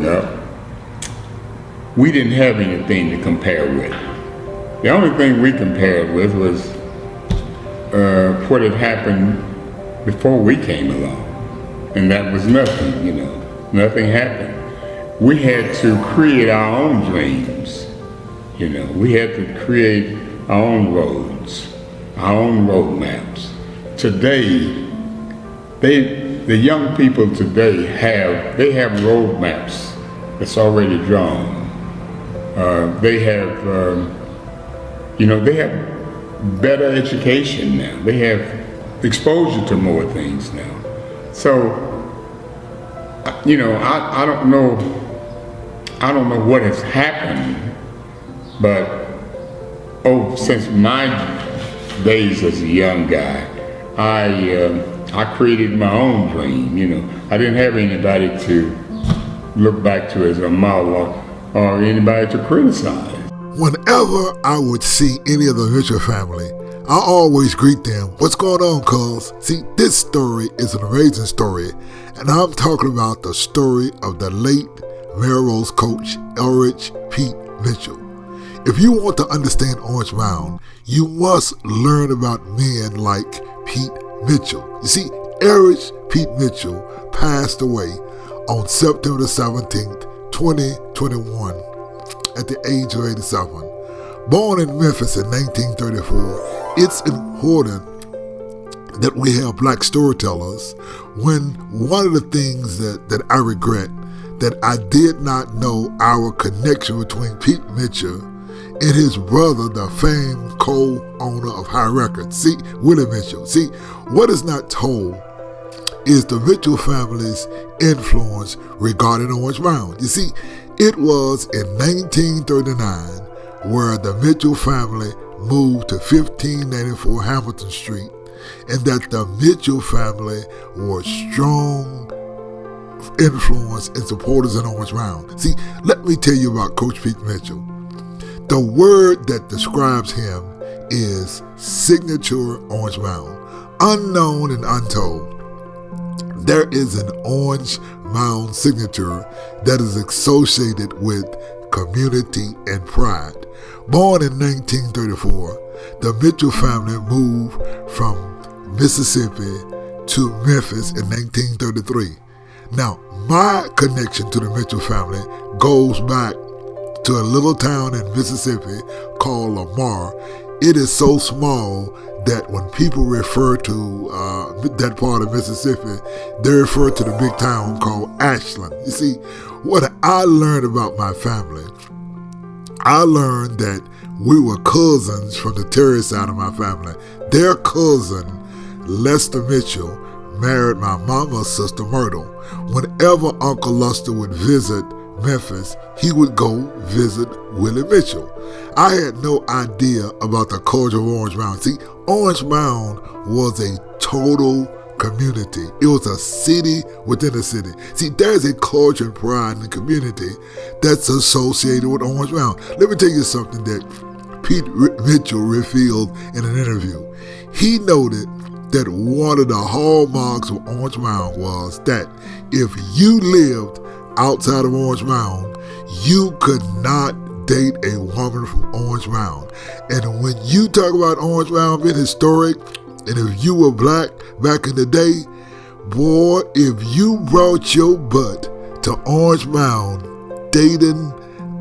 growing up, we didn't have anything to compare with. The only thing we compared with was what had happened before we came along. And that was nothing, you know. Nothing happened. We had to create our own dreams, you know. We had to create our own roads, our own road maps. Today, the young people today have road maps that's already drawn. They have better education now. They have exposure to more things now. So, you know, I don't know what has happened, but since my days as a young guy, I created my own dream. You know, I didn't have anybody to look back to as a model or anybody to criticize. Whenever I would see any of the Mitchell family, I always greet them. What's going on, cuz? See, this story is an amazing story, and I'm talking about the story of the late Melrose coach, Orange Pete Mitchell. If you want to understand Orange Mound, you must learn about men like Pete Mitchell. You see, Orange Pete Mitchell passed away on September 17th, 2021, at the age of 87. Born in Memphis in 1934, it's important that we have black storytellers. When one of the things that I regret, that I did not know our connection between Pete Mitchell and his brother, the famed co-owner of High Records, see, Willie Mitchell. See, what is not told is the Mitchell family's influence regarding Orange Mound. You see, it was in 1939 where the Mitchell family moved to 1594 Hamilton Street, and that the Mitchell family were strong influence and supporters in Orange Mound. See, let me tell you about Coach Pete Mitchell. The word that describes him is signature Orange Mound. Unknown and untold, there is an Orange Mound signature that is associated with community and pride. Born in 1934, the Mitchell family moved from Mississippi to Memphis in 1933. Now, my connection to the Mitchell family goes back to a little town in Mississippi called Elmore. It is so small that when people refer to that part of Mississippi, they refer to the big town called Ashland. You see, what I learned about my family, I learned that we were cousins from the Terry side of my family. Their cousin, Lester Mitchell, married my mama's sister, Myrtle. Whenever Uncle Lester would visit Memphis, he would go visit Willie Mitchell. I had no idea about the culture of Orange Mound. See, Orange Mound was a total community. It was a city within a city. See, there's a culture and pride in the community that's associated with Orange Mound. Let me tell you something that Pete Mitchell revealed in an interview. He noted that one of the hallmarks of Orange Mound was that if you lived outside of Orange Mound, you could not date a woman from Orange Mound. And when you talk about Orange Mound being historic, and if you were black back in the day, boy, if you brought your butt to Orange Mound dating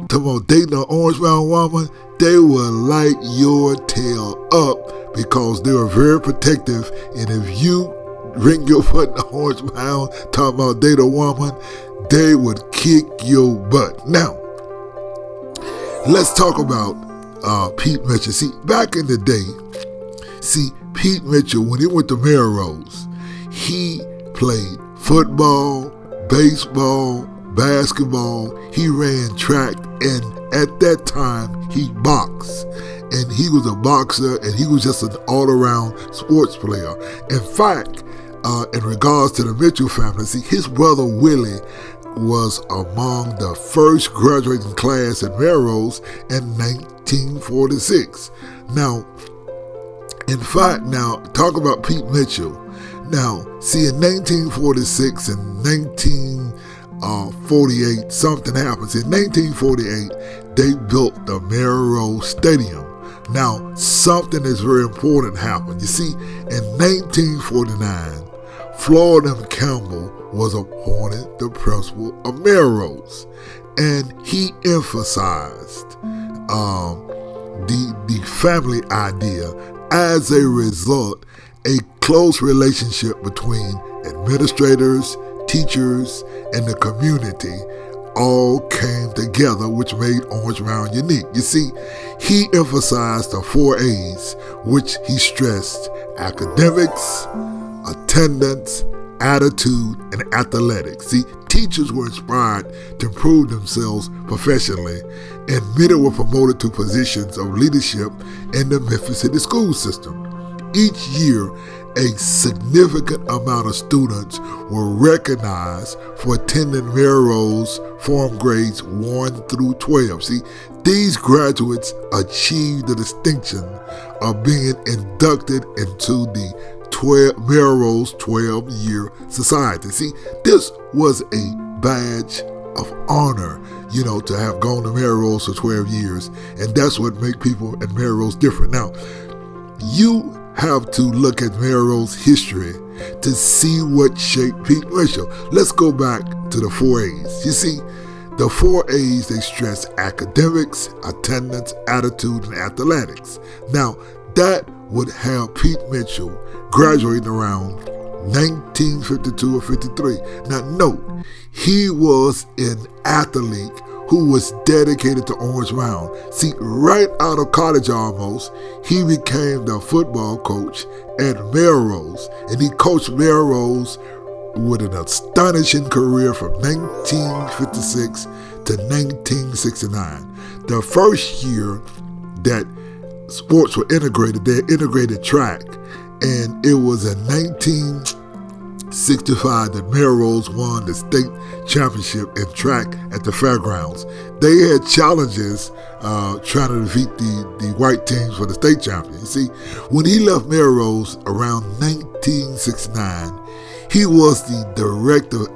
an Orange Mound woman, they would light your tail up because they were very protective. And if you bring your foot in the Orange Mound talking about date a woman, they would kick your butt. Now, let's talk about Pete Mitchell. See, back in the day, Pete Mitchell, when he went to Melrose, he played football, baseball, basketball, he ran track, and at that time, he boxed. And he was a boxer, and he was just an all-around sports player. In fact, in regards to the Mitchell family, see, his brother Willie was among the first graduating class at Melrose in 1946. Now, in fact, talk about Pete Mitchell. Now, see, in 1946 and 48, something happens. In 1948, they built the Melrose Stadium. Now, something is very important happened. You see, in 1949, Floyd M. Campbell was appointed the principal of Melrose, and he emphasized the family idea. As a result, a close relationship between administrators, teachers, and the community all came together, which made Orange Mound unique. You see, he emphasized the 4 A's, which he stressed: academics, attendance, attitude, and athletics. See, teachers were inspired to improve themselves professionally, and many were promoted to positions of leadership in the Memphis City school system. Each year, a significant amount of students were recognized for attending Melrose form grades 1 through 12. See, these graduates achieved the distinction of being inducted into the Melrose 12-year society. See, this was a badge of honor, to have gone to Melrose for 12 years, and that's what makes people at Melrose different. Now, you have to look at Melrose history to see what shaped Pete Mitchell. Let's go back to the 4 A's. You see, the 4 A's, they stress academics, attendance, attitude, and athletics. Now, that would have Pete Mitchell graduating around 1952 or 53. Now, note, he was an athlete who was dedicated to Orange Mound. See, right out of college almost, he became the football coach at Melrose, and he coached Melrose with an astonishing career from 1956 to 1969. The first year that sports were integrated, they integrated track, and it was in 1965 that Melrose won the state championship in track at the fairgrounds. They had challenges trying to defeat the white teams for the state champion. You see, when he left Melrose around 1969, he was the director of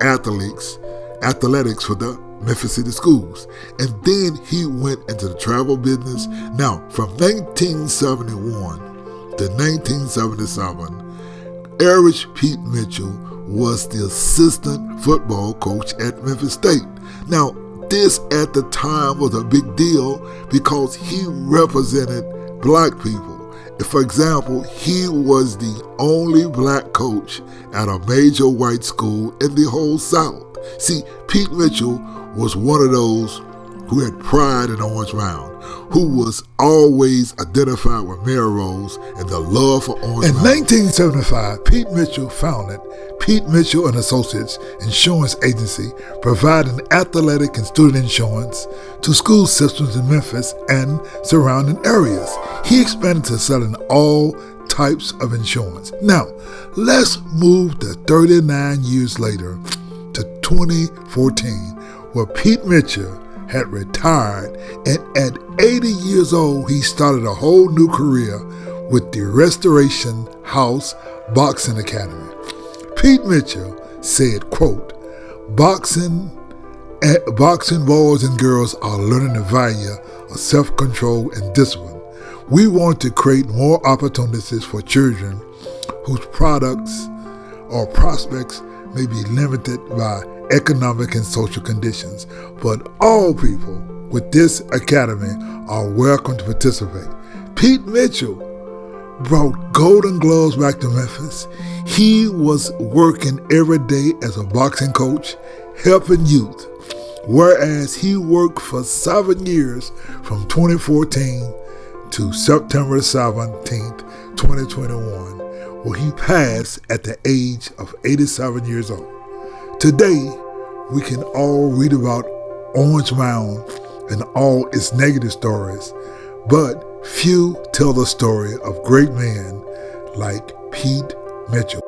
athletics for the Memphis City schools. And then he went into the travel business. Now, from 1971 to 1977, average Pete Mitchell was the assistant football coach at Memphis State. Now, this at the time was a big deal because he represented black people. For example, he was the only black coach at a major white school in the whole South. See, Pete Mitchell was one of those who had pride in Orange Mound, who was always identified with Melrose and the love for Orange Mound. In 1975, Pete Mitchell founded Pete Mitchell & Associates Insurance Agency, providing athletic and student insurance to school systems in Memphis and surrounding areas. He expanded to selling all types of insurance. Now, let's move to 39 years later to 2014, where Pete Mitchell had retired, and at 80 years old, he started a whole new career with the Restoration House Boxing Academy. Pete Mitchell said, quote, boxing boys and girls are learning the value of self-control and discipline. We want to create more opportunities for children whose products or prospects may be limited by economic and social conditions, but all people with this academy are welcome to participate. Pete Mitchell brought Golden Gloves back to Memphis. He was working every day as a boxing coach, helping youth, whereas he worked for 7 years from 2014 to September 17th, 2021, where he passed at the age of 87 years old. Today, we can all read about Orange Mound and all its negative stories, but few tell the story of great men like Pete Mitchell.